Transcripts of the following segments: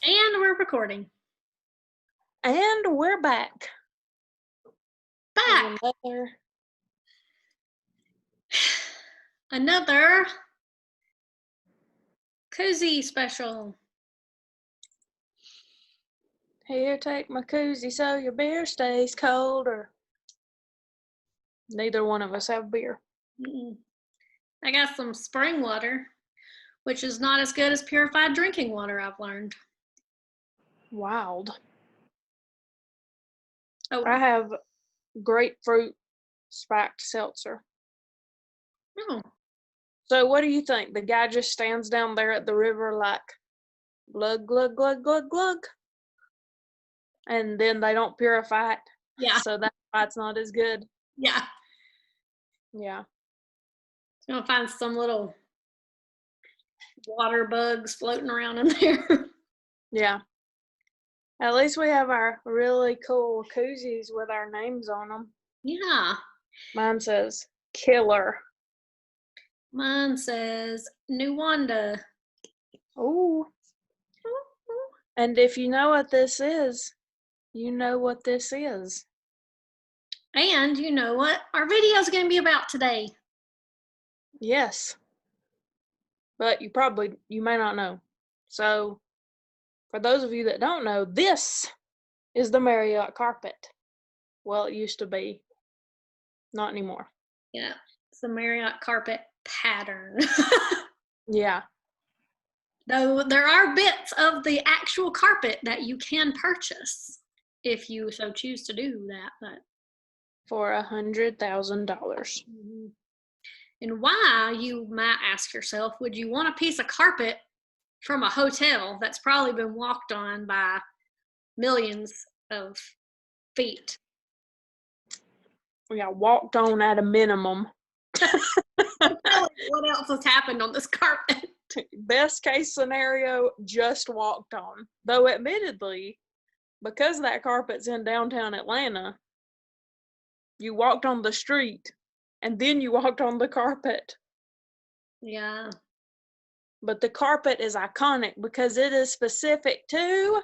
And we're recording. And we're back. Back! Another cozy special. Here, take my koozie so your beer stays cold, or neither one of us have beer. I got some spring water, which is not as good as purified drinking water, I've learned. Wild. Oh. I have grapefruit spiked seltzer. Oh. So what do you think? The guy just stands down there at the river like, glug, glug, glug, glug, glug. And then they don't purify it. Yeah. So that's why it's not as good. Yeah. Yeah. You're gonna find some little water bugs floating around in there. Yeah. At least we have our really cool koozies with our names on them. Yeah. Mine says killer. Mine says Nuwanda. Ooh. And if you know what this is, you know what this is. And you know what our video is going to be about today. Yes. But you may not know. So, for those of you that don't know, this is the Marriott carpet. Well, it used to be. Not anymore. Yeah, it's the Marriott carpet pattern. Yeah. Though there are bits of the actual carpet that you can purchase if you so choose to do that. But for $100,000. And why, you might ask yourself, would you want a piece of carpet from a hotel that's probably been walked on by millions of feet? Yeah, walked on at a minimum. What else has happened on this carpet? Best case scenario, just walked on. Though admittedly, because that carpet's in downtown Atlanta, you walked on the street and then you walked on the carpet. Yeah. But the carpet is iconic because it is specific to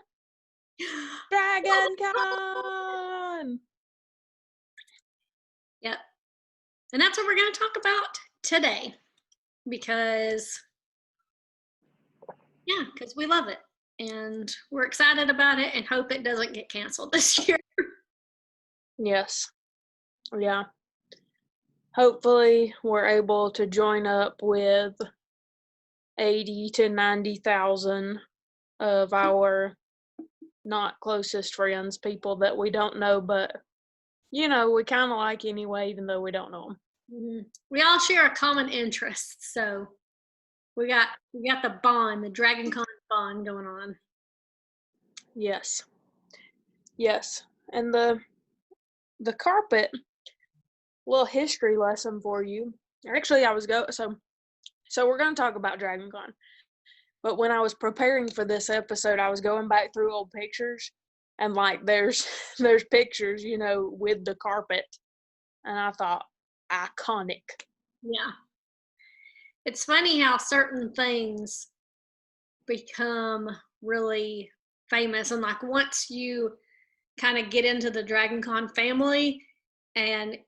DragonCon. Yep. And that's what we're going to talk about today because we love it and we're excited about it and hope it doesn't get canceled this year. Yes. Yeah. Hopefully we're able to join up with 80 to 90,000 of our not closest friends, people that we don't know, but we kind of like anyway, even though we don't know them. Mm-hmm. We all share a common interest, so we got the bond, the DragonCon bond going on. Yes. And the carpet, little history lesson for you. Actually, so we're going to talk about DragonCon. But when I was preparing for this episode, I was going back through old pictures, and there's pictures, with the carpet, and I thought, iconic. Yeah. It's funny how certain things become really famous, and once you kind of get into the DragonCon family and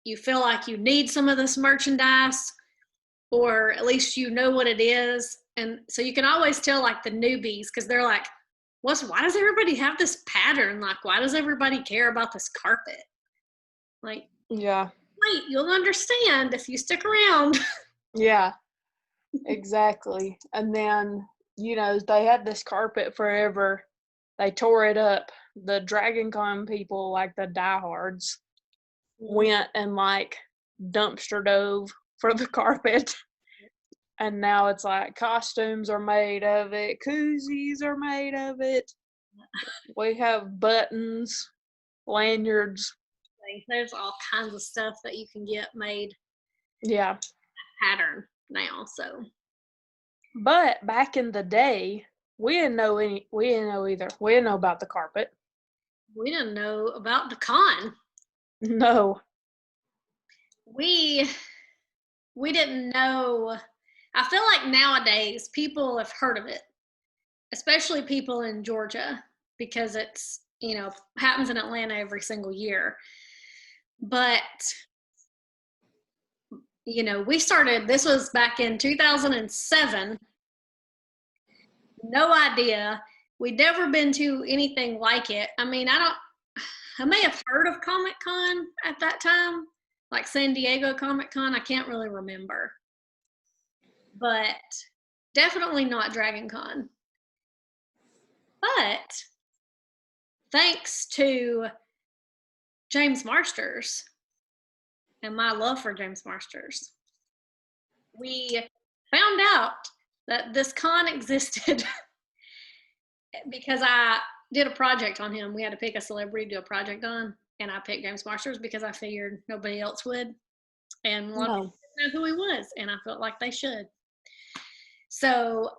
you feel like you need some of this merchandise, or at least you know what it is, and so you can always tell the newbies, because they're like, why does everybody have this pattern? Why does everybody care about this carpet? Yeah. Wait, you'll understand if you stick around. Yeah, exactly. And then, they had this carpet forever. They tore it up. The DragonCon people, the diehards, went and dumpster dove for the carpet. And now it's costumes are made of it, koozies are made of it. We have buttons, lanyards. There's all kinds of stuff that you can get made. Yeah. Pattern now, so. But back in the day, we didn't know either. We didn't know about the carpet. We didn't know about the con. No. We didn't know. I feel like nowadays people have heard of it, especially people in Georgia, because it's, happens in Atlanta every single year. But, we started, this was back in 2007. No idea. We'd never been to anything like it. I mean, I may have heard of Comic Con at that time, like San Diego Comic Con. I can't really remember. But definitely not DragonCon. But thanks to James Marsters and my love for James Marsters, we found out that this con existed because I did a project on him. We had to pick a celebrity to do a project on, and I picked James Marsters because I figured nobody else would. And a lot of people didn't know who he was, and I felt like they should. So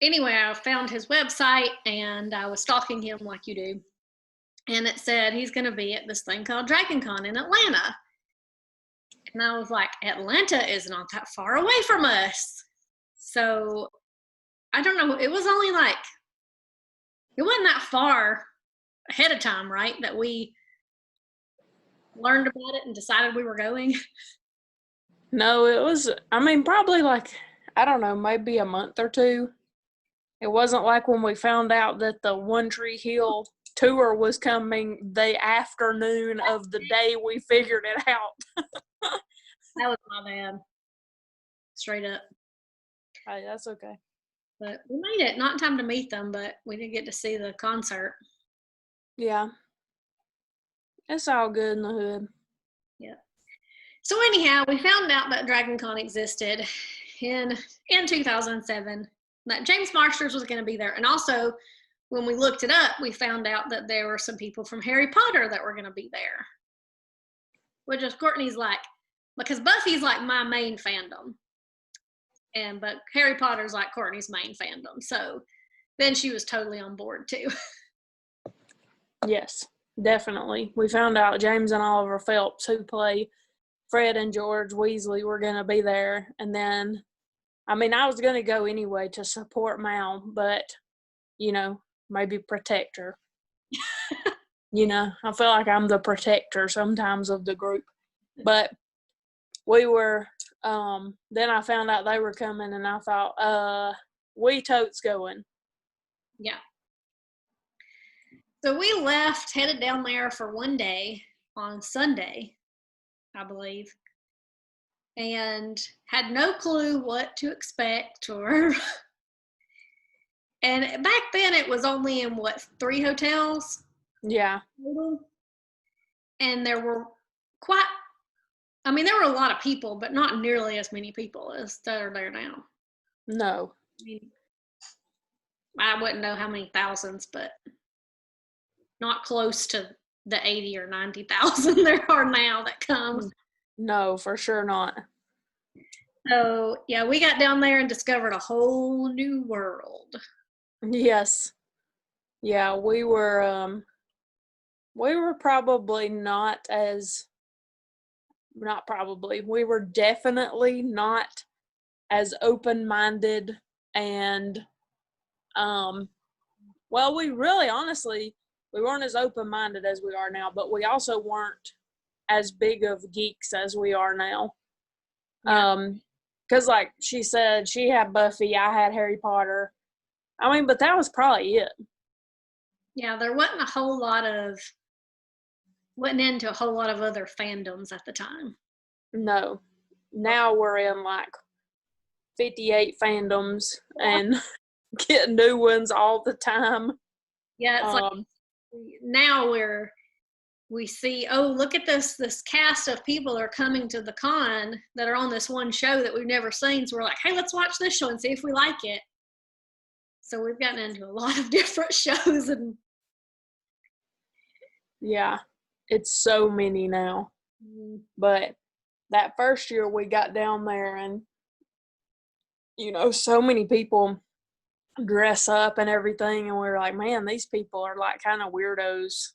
anyway, I found his website and I was stalking him like you do. And it said he's going to be at this thing called DragonCon in Atlanta. And I was like, Atlanta is not that far away from us. So I don't know. It was only like, it wasn't that far ahead of time, right? That we learned about it and decided we were going. No, it was, I mean, probably like, I don't know, maybe a month or two. It wasn't like when we found out that the One Tree Hill tour was coming the afternoon of the day we figured it out. That was my bad. Straight up. Hey, that's okay. But we made it. Not in time to meet them, but we did get to see the concert. Yeah. It's all good in the hood. Yeah. So anyhow, we found out that DragonCon existed in 2007. That James Marsters was going to be there. And also, when we looked it up, we found out that there were some people from Harry Potter that were going to be there. Which is Courtney's like, because Buffy's like my main fandom. But Harry Potter's like Courtney's main fandom. So then she was totally on board too. Yes, definitely. We found out James and Oliver Phelps, who play Fred and George Weasley, were going to be there. And then, I mean, I was going to go anyway to support Mal, but, maybe protect her. I feel like I'm the protector sometimes of the group. But we were, then I found out they were coming, and I thought, we totes going. Yeah. So we left, headed down there for one day on Sunday, I believe, and had no clue what to expect and back then it was only in 3 hotels? Yeah. And there were there were a lot of people, but not nearly as many people as that are there now. No. I wouldn't know how many thousands, but not close to the 80 or 90,000 there are now that come. No, for sure not. So, yeah, we got down there and discovered a whole new world. Yes. Yeah, we were probably we were definitely not as open-minded and, we really honestly, we weren't as open-minded as we are now, but we also weren't as big of geeks as we are now. Yeah. Because like she said, she had Buffy, I had Harry Potter. I mean, but that was probably it. Yeah, there wasn't into a whole lot of other fandoms at the time. No. Now we're in like 58 fandoms and get new ones all the time. Yeah, it's like now we see, oh, look at this cast of people are coming to the con that are on this one show that we've never seen. So we're like, hey, let's watch this show and see if we like it. So we've gotten into a lot of different shows. And yeah, it's so many now. Mm-hmm. But that first year we got down there and, so many people dress up and everything. And we were like, man, these people are like kind of weirdos.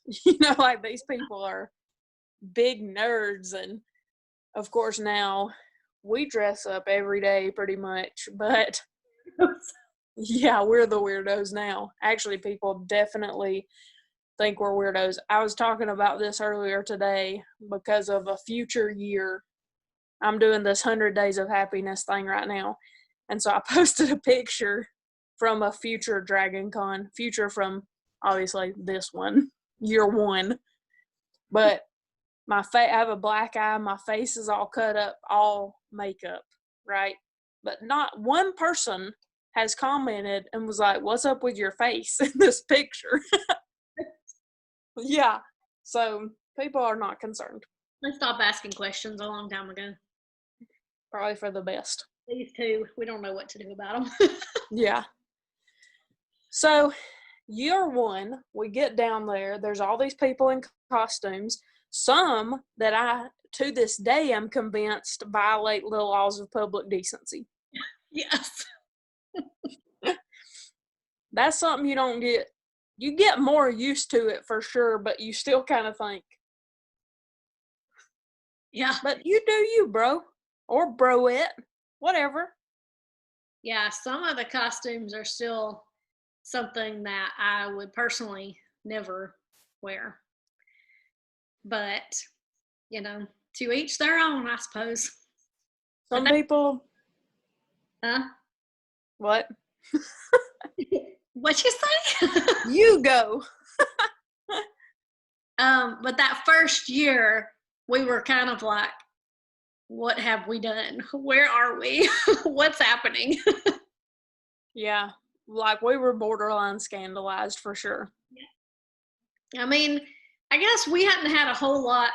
Like these people are big nerds. And of course now we dress up every day pretty much. But Yeah, we're the weirdos now. Actually, people definitely think we're weirdos. I was talking about this earlier today because of a future year. I'm doing this 100 Days of Happiness thing right now. And so I posted a picture from a future DragonCon, future from obviously this one, year one. But I have a black eye, my face is all cut up, all makeup, right? But not one person has commented and was like, "What's up with your face in this picture?" Yeah. So people are not concerned. I stopped asking questions a long time ago. Probably for the best. These two, we don't know what to do about them. Yeah. So year one, we get down there. There's all these people in costumes. Some that I, to this day, am convinced violate the laws of public decency. Yes. That's something you don't get. You get more used to it for sure, but you still kind of think. Yeah. But you do you, bro. Or broette. Whatever. Yeah. Some of the costumes are still something that I would personally never wear. But, to each their own, I suppose. Some people. Huh? What? What you say? You go. But that first year, we were kind of like, what have we done? Where are we? What's happening? Yeah. Like we were borderline scandalized for sure. I mean, I guess we hadn't had a whole lot.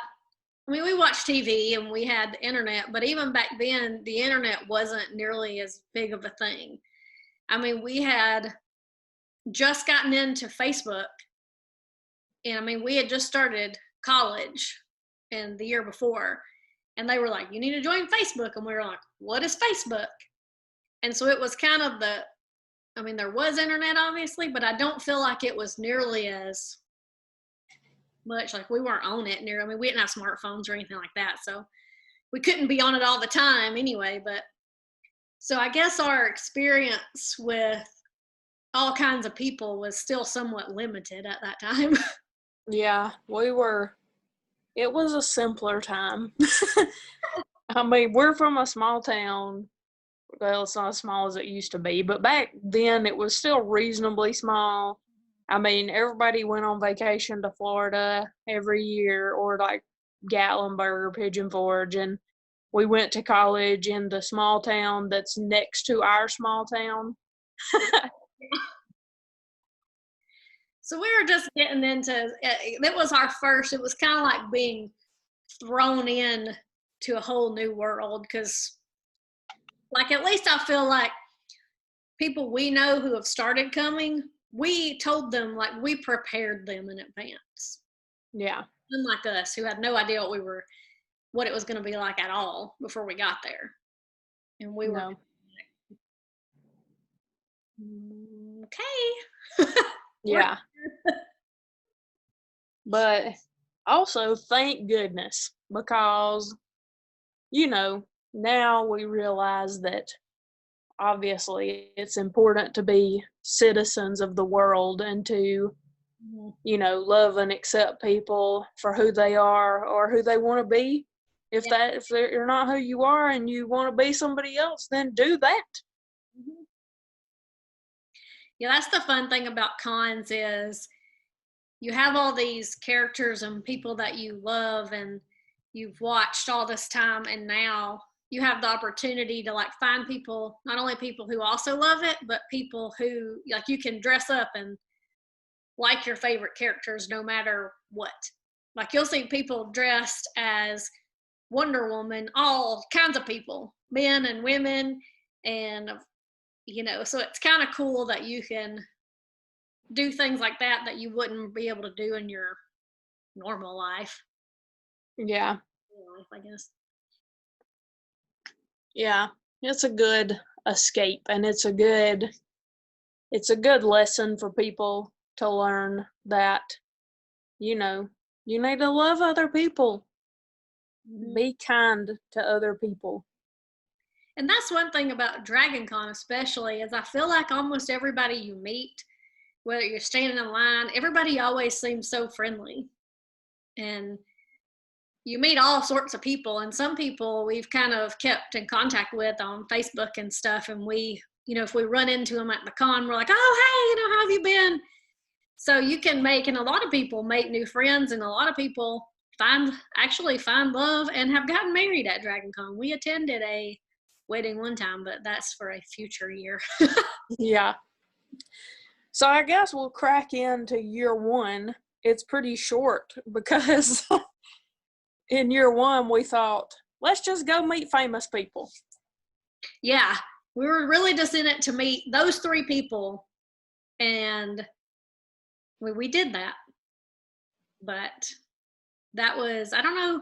I mean, we watched TV and we had the internet, but even back then, the internet wasn't nearly as big of a thing. I mean, we had just gotten into Facebook, and I mean, we had just started college and the year before, and they were like, you need to join Facebook. And we were like, what is Facebook? And so it was kind of I mean, there was internet obviously, but I don't feel like it was nearly as much. Like we weren't on it near. I mean, we didn't have smartphones or anything like that, so we couldn't be on it all the time anyway. But so I guess our experience with all kinds of people was still somewhat limited at that time. Yeah, it was a simpler time. I mean, we're from a small town. Well, it's not as small as it used to be, but back then it was still reasonably small. I mean, everybody went on vacation to Florida every year or like Gatlinburg or Pigeon Forge, and we went to college in the small town that's next to our small town. So we were just getting into it. Was our first. It was kind of like being thrown in to a whole new world because, like, at least I feel like people we know who have started coming, we told them, like, we prepared them in advance. Yeah. Unlike us, who had no idea what it was going to be like at all before we got there, and we were No. okay. Yeah. But also, thank goodness, because, now we realize that obviously it's important to be citizens of the world and to, love and accept people for who they are or who they want to be. If they're not who you are and you want to be somebody else, then do that. Mm-hmm. Yeah, that's the fun thing about cons is you have all these characters and people that you love and you've watched all this time, and now you have the opportunity to like find people, not only people who also love it, but people who like you can dress up and like your favorite characters no matter what. Like you'll see people dressed as Wonder Woman, all kinds of people, men and women, and so it's kind of cool that you can do things like that you wouldn't be able to do in your normal life. Yeah. I guess. Yeah. It's a good escape, and it's a good lesson for people to learn that, you need to love other people. Mm-hmm. Be kind to other people. And that's one thing about DragonCon, especially, is I feel like almost everybody you meet, whether you're standing in line, everybody always seems so friendly. And you meet all sorts of people, and some people we've kind of kept in contact with on Facebook and stuff. And we, if we run into them at the con, we're like, oh, hey, how have you been? So you can make, and a lot of people make new friends, and a lot of people actually find love and have gotten married at DragonCon. We attended a wedding one time, but that's for a future year. Yeah. So I guess we'll crack into year one. It's pretty short because in year one we thought, let's just go meet famous people. Yeah, we were really just in it to meet those three people, and we did that. But that was, I don't know,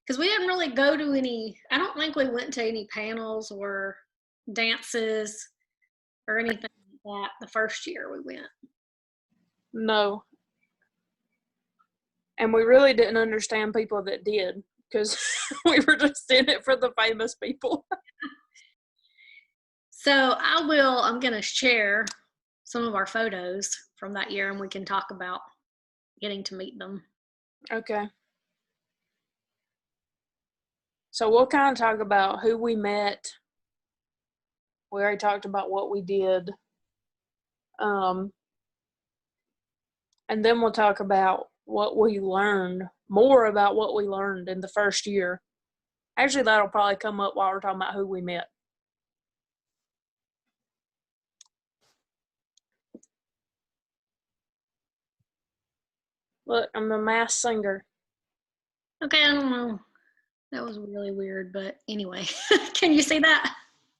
because we didn't really go to I don't think we went to any panels or dances or anything like that the first year we went. No. And we really didn't understand people that did, because we were just in it for the famous people. So I'm going to share some of our photos from that year, and we can talk about getting to meet them. Okay. So we'll kind of talk about who we met. We already talked about what we did. And then we'll talk about what we learned, more about what we learned in the first year. Actually, that'll probably come up while we're talking about who we met. Look, I'm a Masked Singer. Okay, I don't know. That was really weird, but anyway. Can you see that?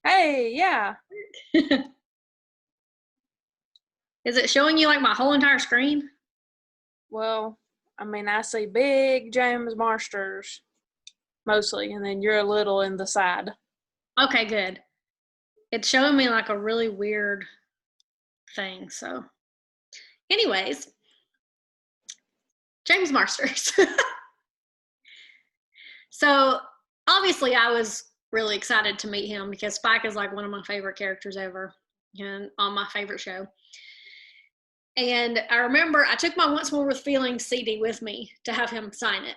Hey, yeah. Is it showing you like my whole entire screen? Well, I mean, I see big James Marsters mostly, and then you're a little in the side. Okay, good. It's showing me like a really weird thing. So, anyways, James Marsters. So, obviously, I was really excited to meet him because Spike is like one of my favorite characters ever and on my favorite show. And I remember I took my Once More with Feelings CD with me to have him sign it.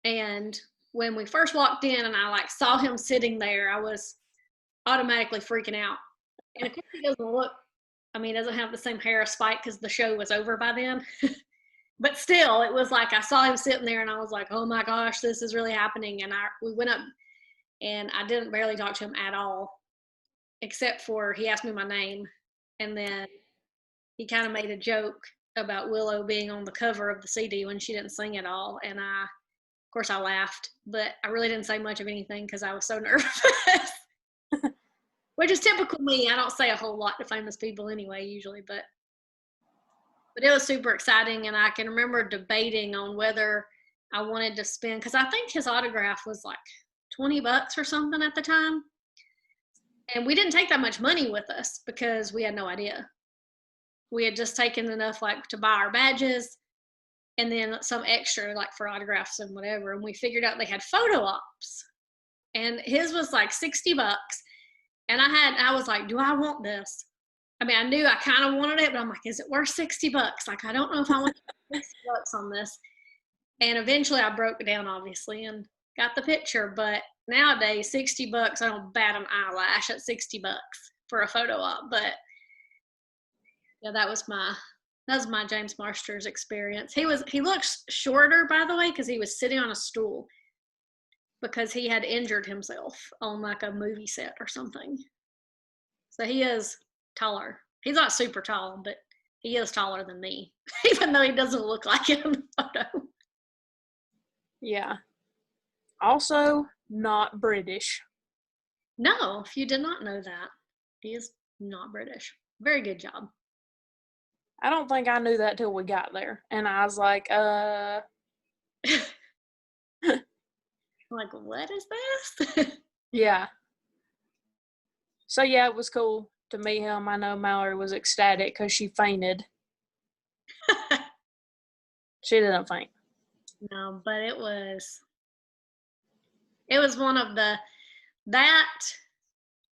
And when we first walked in and I like saw him sitting there, I was automatically freaking out. And of course he doesn't have the same hair as Spike because the show was over by then. But still, it was like I saw him sitting there and I was like, oh my gosh, this is really happening. And we went up and I didn't barely talk to him at all, except for he asked me my name. And then he kind of made a joke about Willow being on the cover of the CD when she didn't sing at all. And of course, I laughed, but I really didn't say much of anything because I was so nervous. Which is typical me. I don't say a whole lot to famous people anyway, usually, but it was super exciting. And I can remember debating on whether I wanted to spend, because I think his autograph was like $20 or something at the time. And we didn't take that much money with us because we had no idea. We had just taken enough like to buy our badges and then some extra like for autographs and whatever. And we figured out they had photo ops. And his was like $60. And I was like, do I want this? I mean, I knew I kind of wanted it, but I'm like, is it worth $60? Like, I don't know if I want $60 on this. And eventually I broke it down, obviously, and got the picture. But nowadays, $60, I don't bat an eyelash at $60 for a photo op. But yeah, that was my James Marsters experience. He looks shorter, by the way, because he was sitting on a stool because he had injured himself on like a movie set or something. So he is taller. He's not super tall, but he is taller than me, even though he doesn't look like it in the photo. Yeah. Also, not British. No, if you did not know that, he is not British. Very good job. I don't think I knew that till we got there. And I was like, Like, what is this? Yeah. So, yeah, it was cool to meet him. I know Mallory was ecstatic because she fainted. She didn't faint. No, but it was one of that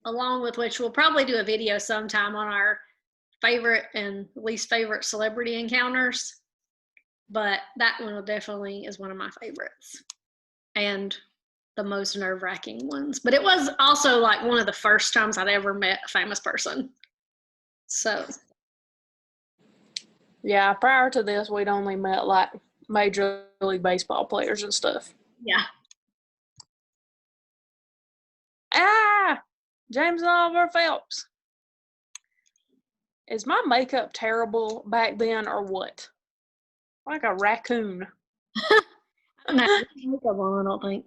along with which we'll probably do a video sometime on our favorite and least favorite celebrity encounters. But that one definitely is one of my favorites and the most nerve-wracking ones. But it was also like one of the first times I'd ever met a famous person. So Yeah, prior to this, we'd only met like Major League Baseball players and stuff. yeah. Ah, James Oliver Phelps. Is my makeup terrible back then or what? Like a raccoon. I don't have makeup on, I don't think.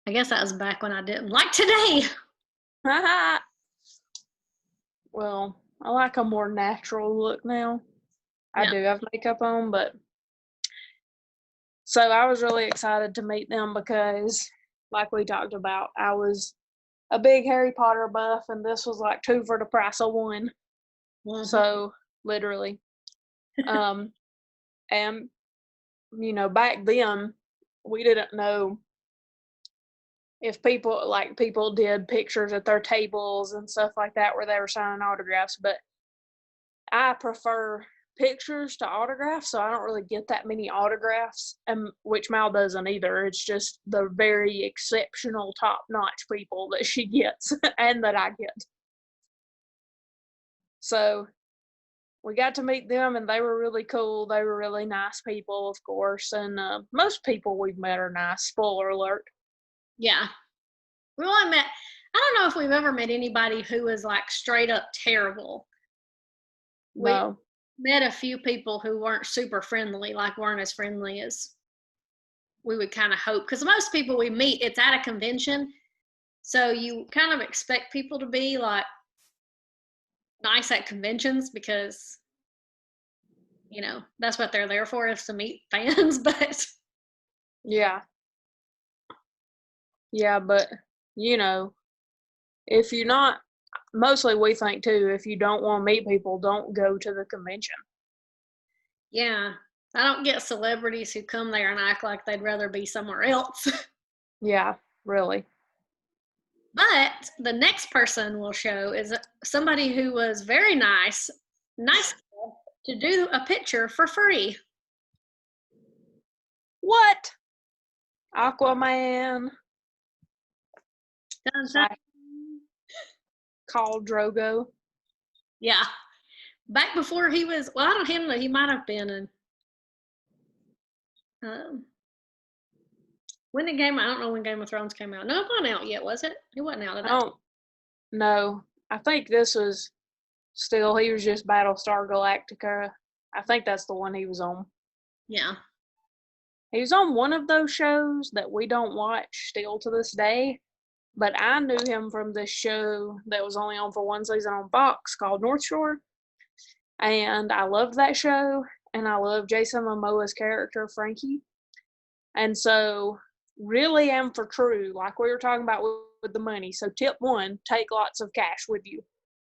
I guess that was back when I didn't. Like today. Well, I like a more natural look now. I Yeah. do have makeup on, but so I was really excited to meet them because, like we talked about, I was a big Harry Potter buff, and this was like 2 for the price of 1. Mhm. So literally, and back then we didn't know if people did pictures at their tables and stuff like that where they were signing autographs, but I prefer pictures to autographs, so I don't really get that many autographs, which Mal doesn't either. It's just the very exceptional, top-notch people that she gets and that I get. So we got to meet them, and they were really cool. They were really nice people, of course, and most people we've met are nice. Spoiler alert. Yeah. We only met, I don't know if we've ever met anybody who was like straight up terrible. We No. met a few people who weren't super friendly, like weren't as friendly as we would kind of hope. Because most people we meet, it's at a convention. So you kind of expect people to be like nice at conventions because, that's what they're there for, is to meet fans. But Yeah. Yeah, but, if you're not, mostly we think too, if you don't want to meet people, don't go to the convention. yeah, I don't get celebrities who come there and act like they'd rather be somewhere else. Yeah, really. But the next person we'll show is somebody who was very nice to do a picture for free. What? Aquaman. Dun, dun. Called Drogo. Yeah. Back before he was, well, I don't him know, he might have been in, when I don't know when Game of Thrones came out. No, it wasn't out yet, was it? It wasn't out at I that time. don't know. I think this was still, he was just Battlestar Galactica. I think that's the one he was on. Yeah. He was on one of those shows that we don't watch still to this day, but I knew him from this show that was only on for one season on Fox called North Shore. And I loved that show, and I love Jason Momoa's character, Frankie. And so, really and for true, like we were talking about with the money. So, tip 1, take lots of cash with you.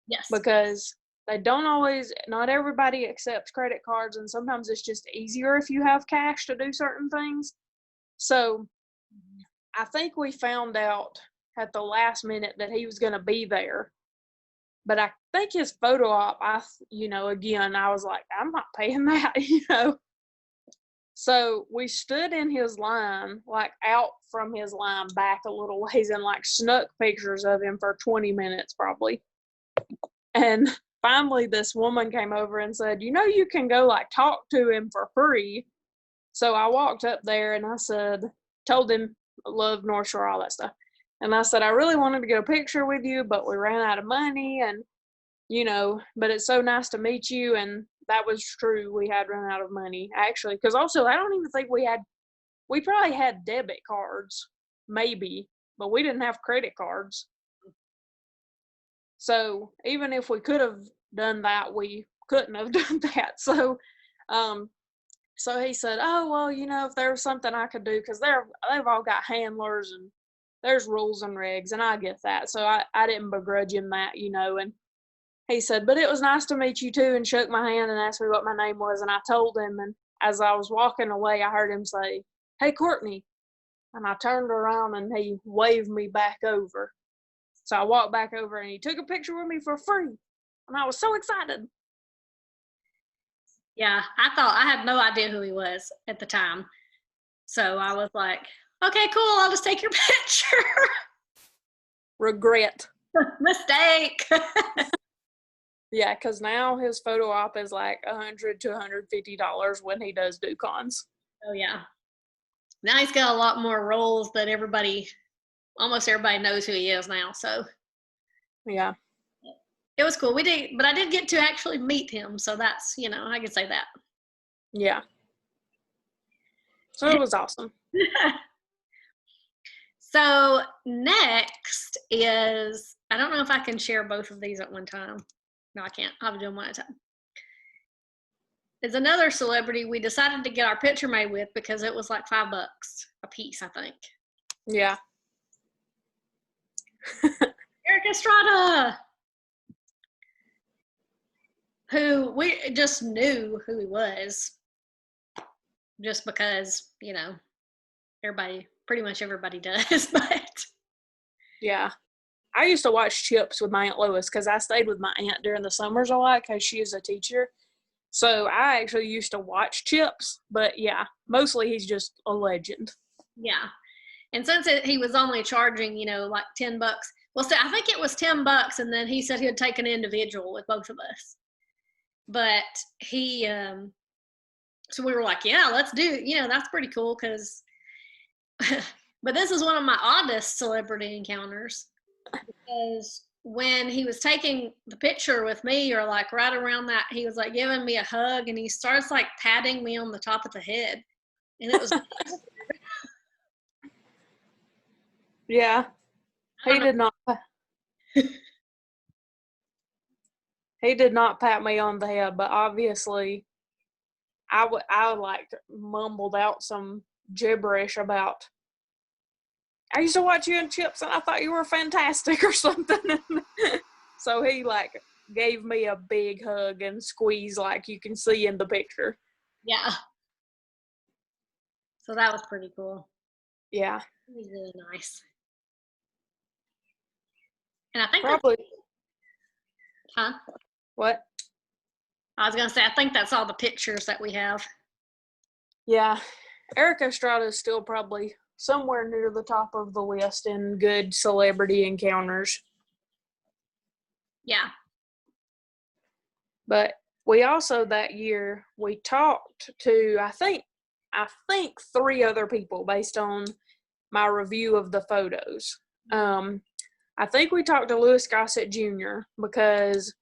Yes. Because they don't always, not everybody accepts credit cards, and sometimes it's just easier if you have cash to do certain things. So, I think we found out at the last minute that he was going to be there. But I think his photo op, again, I was like, I'm not paying that, So we stood in his line, like out from his line back a little ways, and like snuck pictures of him for 20 minutes probably. And finally this woman came over and said, you can go like talk to him for free. So I walked up there and I told him, love North Shore, all that stuff. And I said, I really wanted to get a picture with you, but we ran out of money, and but it's so nice to meet you. And that was true. We had run out of money, actually, because also I don't even think we probably had debit cards, maybe, but we didn't have credit cards. So even if we could have done that, we couldn't have done that. So he said, oh, well, if there was something I could do, because they've all got handlers and there's rules and regs, and I get that. So I didn't begrudge him that, and he said, but it was nice to meet you too, and shook my hand and asked me what my name was, and I told him, and as I was walking away, I heard him say, hey, Courtney, and I turned around and he waved me back over. So I walked back over and he took a picture with me for free. And I was so excited. Yeah, I had no idea who he was at the time. So I was like, okay, cool, I'll just take your picture. Regret. Mistake. Yeah, because now his photo op is like $100 to $150 when he does do cons. Oh, yeah. Now he's got a lot more roles that almost everybody knows who he is now. So yeah, it was cool. But I did get to actually meet him. So that's, I could say that. Yeah. So it was awesome. So next is, I don't know if I can share both of these at one time. No, I can't. I'll do them one at a time. Is another celebrity we decided to get our picture made with because it was like $5 a piece, I think. Yeah. Eric Estrada, who we just knew who he was just because, pretty much everybody does, but. Yeah. I used to watch Chips with my Aunt Lois because I stayed with my aunt during the summers a lot because she is a teacher. So I actually used to watch Chips, but yeah, mostly he's just a legend. Yeah. And since he was only charging, like $10, well, so I think it was $10, and then he said he would take an individual with both of us. But so we were like, yeah, let's do it. That's pretty cool because, but this is one of my oddest celebrity encounters because when he was taking the picture with me, or like right around that, he was like giving me a hug and he starts like patting me on the top of the head. And it was. Yeah. He did not. He did not pat me on the head, but obviously I like mumbled out some gibberish about, I used to watch you in Chips and I thought you were fantastic or something. So he like gave me a big hug and squeeze like you can see in the picture. Yeah. So that was pretty cool. Yeah. It was really nice. And I think probably. Huh? What? I was gonna say, I think that's all the pictures that we have. Yeah. Eric Estrada is still probably somewhere near the top of the list in good celebrity encounters. Yeah. But we also that year we talked to I think 3 other people based on my review of the photos. I think we talked to Louis Gossett Jr. because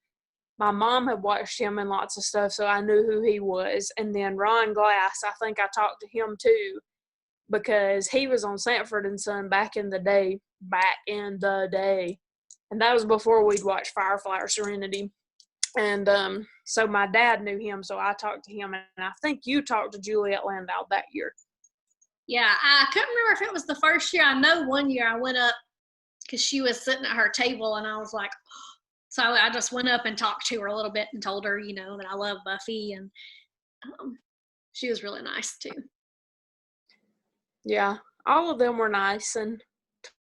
my mom had watched him in lots of stuff, so I knew who he was. And then Ron Glass, I think I talked to him too because he was on Sanford and Son back in the day. And that was before we'd watched Firefly or Serenity. And so my dad knew him, so I talked to him, and I think you talked to Juliet Landau that year. Yeah, I couldn't remember if it was the first year. I know one year I went up because she was sitting at her table, and I was like, so I just went up and talked to her a little bit and told her, that I love Buffy, and she was really nice too. Yeah, all of them were nice and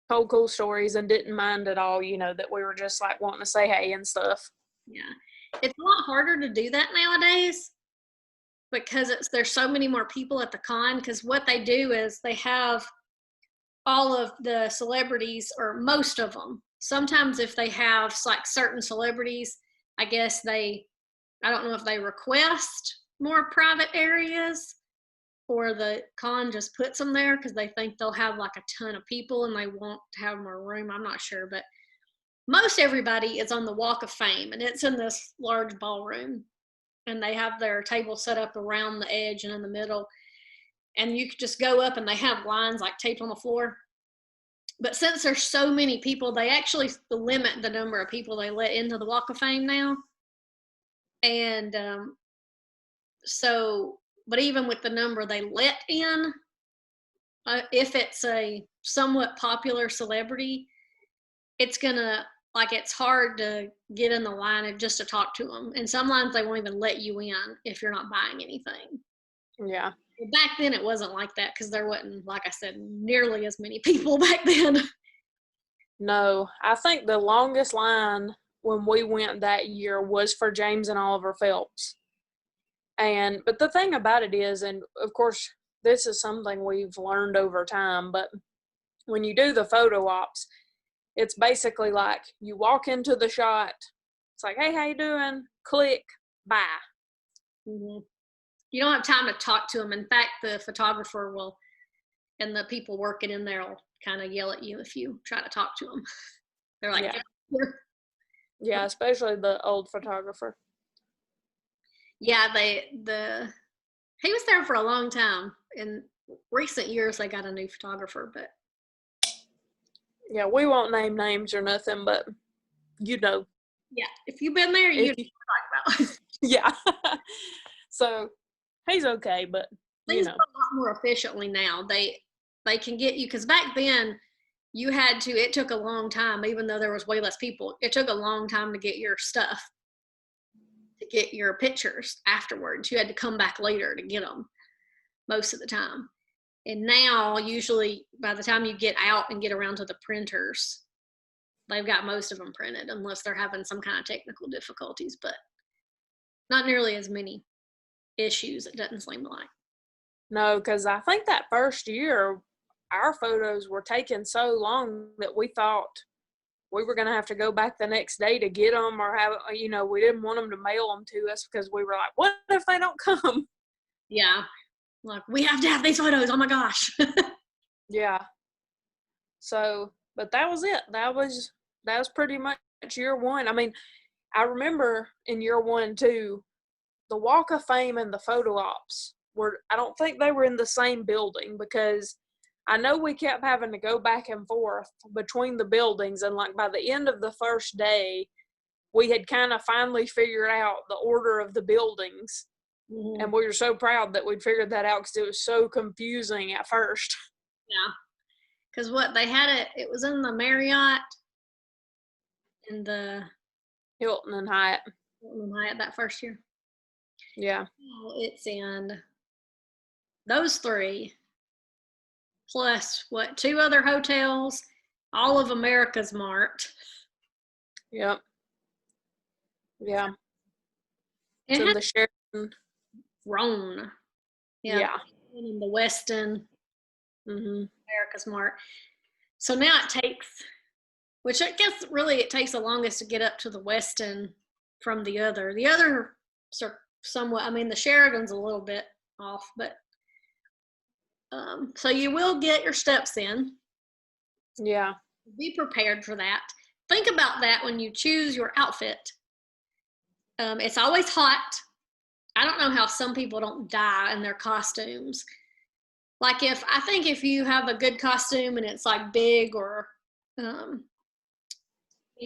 told cool stories and didn't mind at all, that we were just like wanting to say hey and stuff. Yeah. It's a lot harder to do that nowadays because there's so many more people at the con, because what they do is they have all of the celebrities, or most of them. Sometimes if they have like certain celebrities, I guess I don't know if they request more private areas or the con just puts them there because they think they'll have like a ton of people and they want to have more room. I'm not sure, but most everybody is on the Walk of Fame, and it's in this large ballroom, and they have their table set up around the edge and in the middle, and you could just go up and they have lines like taped on the floor. But since there's so many people, they actually limit the number of people they let into the Walk of Fame now. And but even with the number they let in, if it's a somewhat popular celebrity, it's hard to get in the line and just to talk to them. And some lines they won't even let you in if you're not buying anything. Yeah. Back then it wasn't like that because there wasn't, like I said, nearly as many people back then. No, I think the longest line when we went that year was for James and Oliver Phelps. But the thing about it is, and of course, this is something we've learned over time, but when you do the photo ops, it's basically like you walk into the shot, it's like, hey, how you doing? Click, bye. Mm-hmm. You don't have time to talk to them. In fact, the photographer will, and the people working in there will kind of yell at you if you try to talk to them. They're like, yeah, yeah, especially the old photographer. Yeah, he was there for a long time. In recent years, they got a new photographer, but yeah, we won't name names or nothing, but you know. Yeah, if you've been there, you know what I'm talking about. Yeah. So he's okay, but Things go a lot more efficiently now. They can get you, because back then you had to. It took a long time, even though there was way less people. It took a long time to get your stuff, to get your pictures afterwards. You had to come back later to get them most of the time. And now, usually, by the time you get out and get around to the printers, they've got most of them printed, unless they're having some kind of technical difficulties, but not nearly as many issues, it doesn't seem like. No, because I think that first year, our photos were taken so long that we thought we were going to have to go back the next day to get them, or have, we didn't want them to mail them to us because we were like, what if they don't come? Yeah. Like, we have to have these photos. Oh my gosh. Yeah. So, but that was it. That was pretty much year one. I mean, I remember in year one too, the Walk of Fame and the photo ops I don't think they were in the same building, because I know we kept having to go back and forth between the buildings, and like by the end of the first day, we had kind of finally figured out the order of the buildings. Mm-hmm. And we were so proud that we'd figured that out, because it was so confusing at first. Yeah. Because what they had it was in the Marriott and the Hilton and Hyatt. Hilton and Hyatt that first year. Yeah. It's in those three, plus what, 2 other hotels, all of America's marked. Yep. Yeah. It's in the Sheraton. Rhone. Yeah. In the Westin. Mm-hmm. America's marked. So now it takes, which I guess really it takes the longest to get up to the Westin from the other. The other are somewhat, I mean, the Sheraton's a little bit off, but so you will get your steps in. Yeah. Be prepared for that. Think about that when you choose your outfit. It's always hot. I don't know how some people don't die in their costumes. Like, I think if you have a good costume and it's like big, or you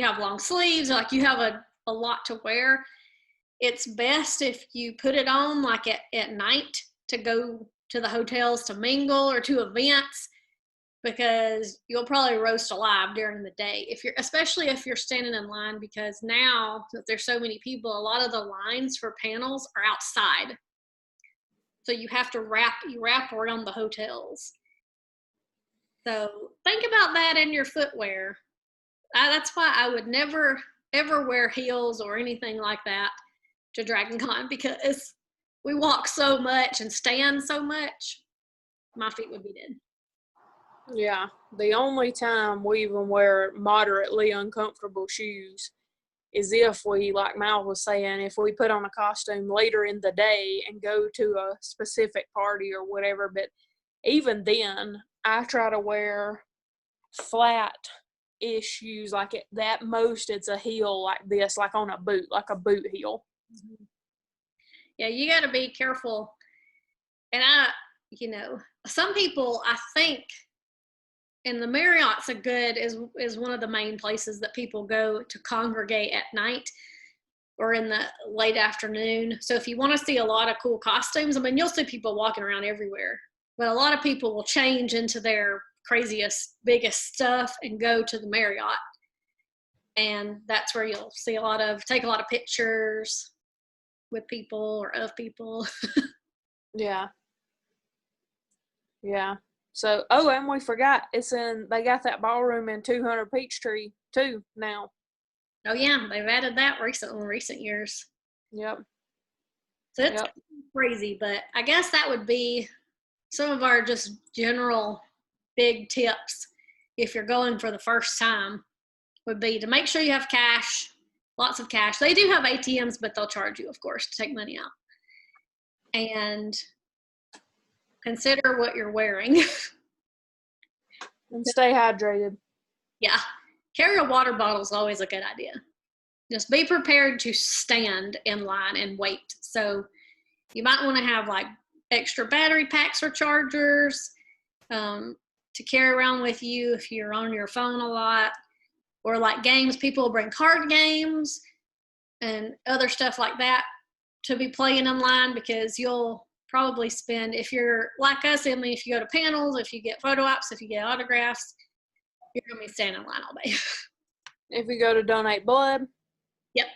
have long sleeves, like you have a lot to wear, it's best if you put it on like at night to go to the hotels to mingle or to events, because you'll probably roast alive during the day, especially if you're standing in line, because now that there's so many people, a lot of the lines for panels are outside. So you have to wrap around the hotels. So think about that in your footwear. That's why I would never ever wear heels or anything like that to DragonCon, because we walk so much and stand so much, my feet would be dead. Yeah, the only time we even wear moderately uncomfortable shoes is if we, like Mal was saying, if we put on a costume later in the day and go to a specific party or whatever. But even then, I try to wear flat-ish shoes, like at most it's a heel like this, like on a boot, like a boot heel. Mm-hmm. Yeah, you got to be careful. And some people, I think, and the Marriott's is one of the main places that people go to congregate at night or in the late afternoon. So if you want to see a lot of cool costumes, I mean, you'll see people walking around everywhere, but a lot of people will change into their craziest, biggest stuff and go to the Marriott. And that's where you'll see take a lot of pictures with people or of people. Yeah. Yeah. So, oh, and we forgot, they got that ballroom in 200 Peachtree too now. Oh yeah, they've added that in recent years. Yep. So it's crazy, but I guess that would be some of our just general big tips if you're going for the first time would be to make sure you have cash, lots of cash. They do have ATMs, but they'll charge you, of course, to take money out. And consider what you're wearing. And stay hydrated. Yeah. Carry a water bottle is always a good idea. Just be prepared to stand in line and wait. So you might want to have like extra battery packs or chargers to carry around with you if you're on your phone a lot. Or like games, people bring card games and other stuff like that to be playing online, because you'll probably spend, if you're like us, Emily, if you go to panels, if you get photo ops, if you get autographs, you're going to be standing in line all day. If you go to donate blood. Yep.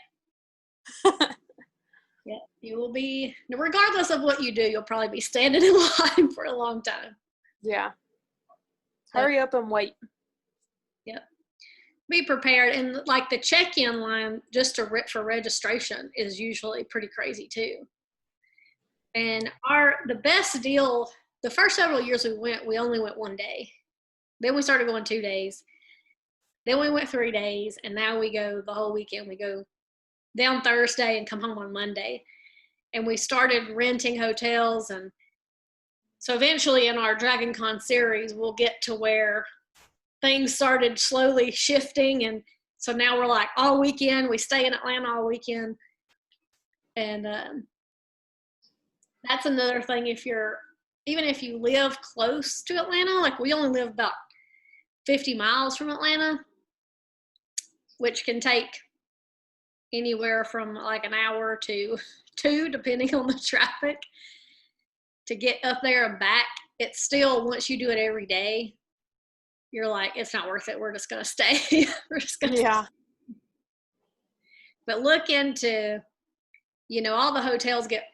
Yep. You will be, regardless of what you do, you'll probably be standing in line for a long time. Yeah. Hurry up and wait. Yep. Be prepared. And like the check-in line just for registration is usually pretty crazy too. And the best deal, the first several years we only went one day. Then we started going 2 days. Then we went 3 days, and now we go the whole weekend. We go down Thursday and come home on Monday. And we started renting hotels, and so eventually in our DragonCon series, we'll get to where things started slowly shifting, and so now we're like all weekend, we stay in Atlanta all weekend. And that's another thing, even if you live close to Atlanta, like we only live about 50 miles from Atlanta, which can take anywhere from like an hour to 2, depending on the traffic, to get up there and back. It's still, once you do it every day, you're like, it's not worth it. We're just going to stay. We're just going to stay. But look into, all the hotels get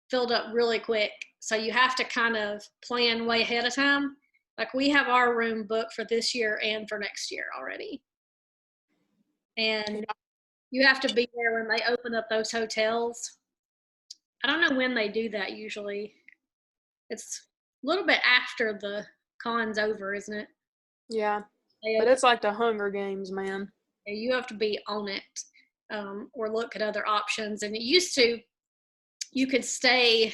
filled up really quick. So you have to kind of plan way ahead of time. Like we have our room booked for this year and for next year already. And you have to be there when they open up those hotels. I don't know when they do that usually. It's a little bit after the con's over, isn't it? Yeah. But it's like the Hunger Games, man. You have to be on it, or look at other options. And it used to, you could stay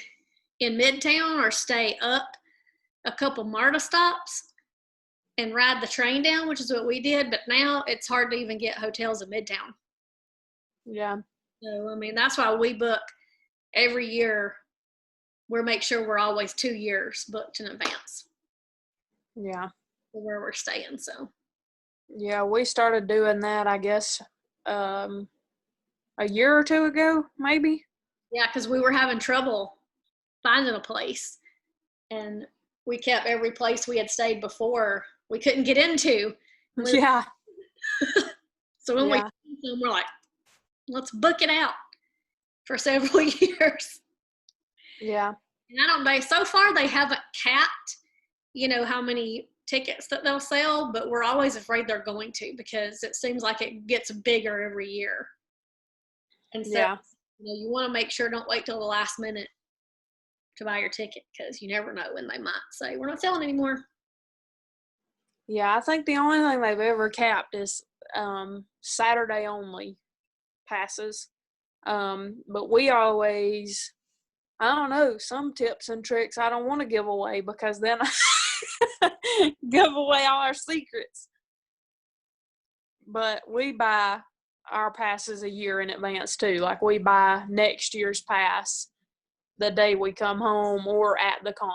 in Midtown or stay up a couple MARTA stops and ride the train down, which is what we did. But now it's hard to even get hotels in Midtown. Yeah. So, I mean, that's why we book every year. We'll make sure we're always 2 years booked in advance. Yeah. For where we're staying, so. Yeah, we started doing that, I guess, a year or 2 ago, maybe. Yeah, because we were having trouble finding a place. And we kept every place we had stayed before we couldn't get into. Yeah. So when we're like, let's book it out for several years. Yeah. And I don't know, so far they haven't capped, how many tickets that they'll sell, but we're always afraid they're going to, because it seems like it gets bigger every year. And so, you want to make sure, don't wait till the last minute to buy your ticket, because you never know when they might say, we're not selling anymore. Yeah, I think the only thing they've ever capped is Saturday only passes. But we always, I don't know, some tips and tricks I don't want to give away, because then I give away all our secrets. But we buy our passes a year in advance too. Like we buy next year's pass the day we come home or at the con.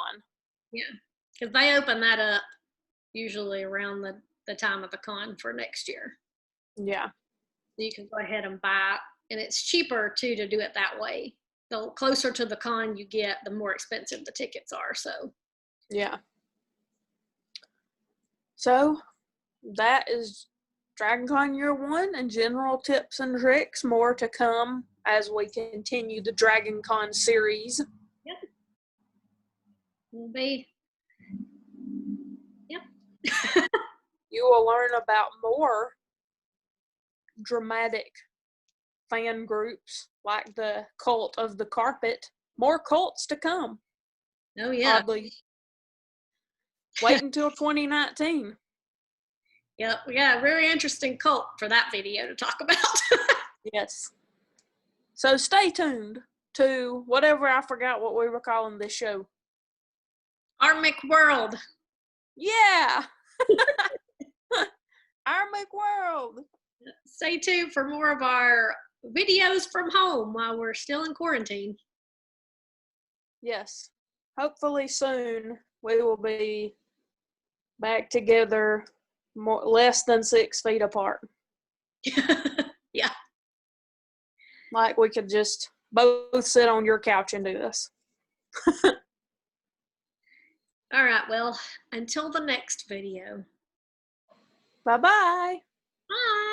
Yeah, because they open that up usually around the time of the con for next year. Yeah. So you can go ahead and buy, and it's cheaper too to do it that way. The closer to the con you get, the more expensive the tickets are. So. Yeah. So that is DragonCon Year 1 and general tips and tricks. More to come as we continue the DragonCon series. Yep. Will be. You will learn about more dramatic fan groups like the Cult of the Carpet. More cults to come. Oh yeah. Oddly. Wait until 2019. Yep, we got a very interesting cult for that video to talk about. Yes. So stay tuned to whatever, I forgot what we were calling this show. Armic World. Yeah. Armic World. Stay tuned for more of our videos from home while we're still in quarantine. Yes. Hopefully soon we will be back together, less than 6 feet apart. Yeah. Like we could just both sit on your couch and do this. All right, well, until the next video. Bye-bye. Bye.